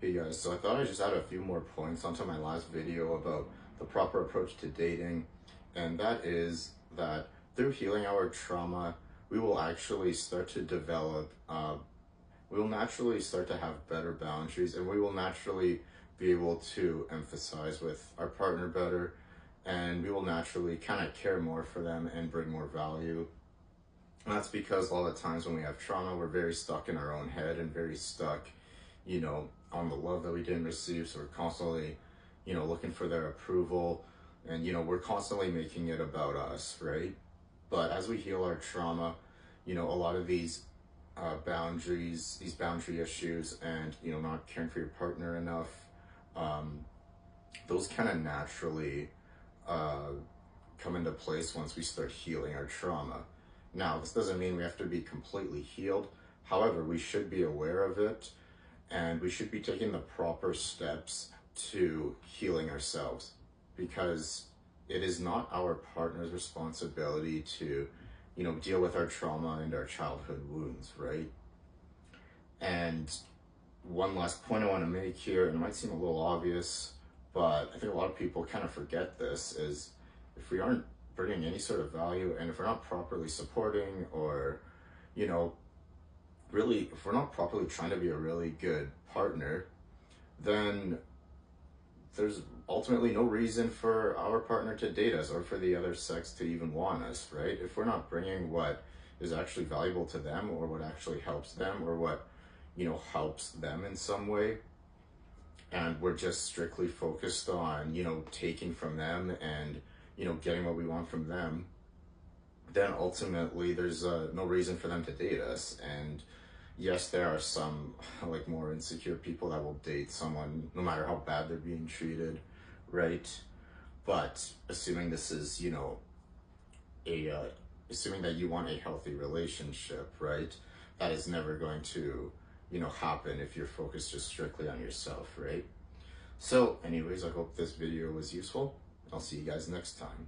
Hey guys, so I thought I'd just add a few more points onto my last video about the proper approach to dating, and that is that through healing our trauma, we will actually start to develop, we will naturally start to have better boundaries, and we will naturally be able to emphasize with our partner better, and we will naturally kind of care more for them and bring more value. And that's because a lot of the times when we have trauma, we're very stuck in our own head and very stuck, on the love that we didn't receive. So we're constantly, looking for their approval, and, we're constantly making it about us, right? But as we heal our trauma, a lot of these boundaries, these boundary issues, and, not caring for your partner enough, those kind of naturally come into place once we start healing our trauma. Now, this doesn't mean we have to be completely healed. However, we should be aware of it, and we should be taking the proper steps to healing ourselves, because it is not our partner's responsibility to, deal with our trauma and our childhood wounds, right? And one last point I want to make here, and it might seem a little obvious, but I think a lot of people kind of forget this, is if we aren't bringing any sort of value, and if we're not properly supporting, or, really, if we're not properly trying to be a really good partner, then there's ultimately no reason for our partner to date us or for the other sex to even want us, right? If we're not bringing what is actually valuable to them, or what actually helps them, or what, helps them in some way, and we're just strictly focused on, taking from them and, getting what we want from them, then ultimately there's no reason for them to date us. And yes, there are some like more insecure people that will date someone no matter how bad they're being treated, right? But assuming this is, assuming that you want a healthy relationship, right? That is never going to, happen if you're focused just strictly on yourself, right? So anyways, I hope this video was useful. I'll see you guys next time.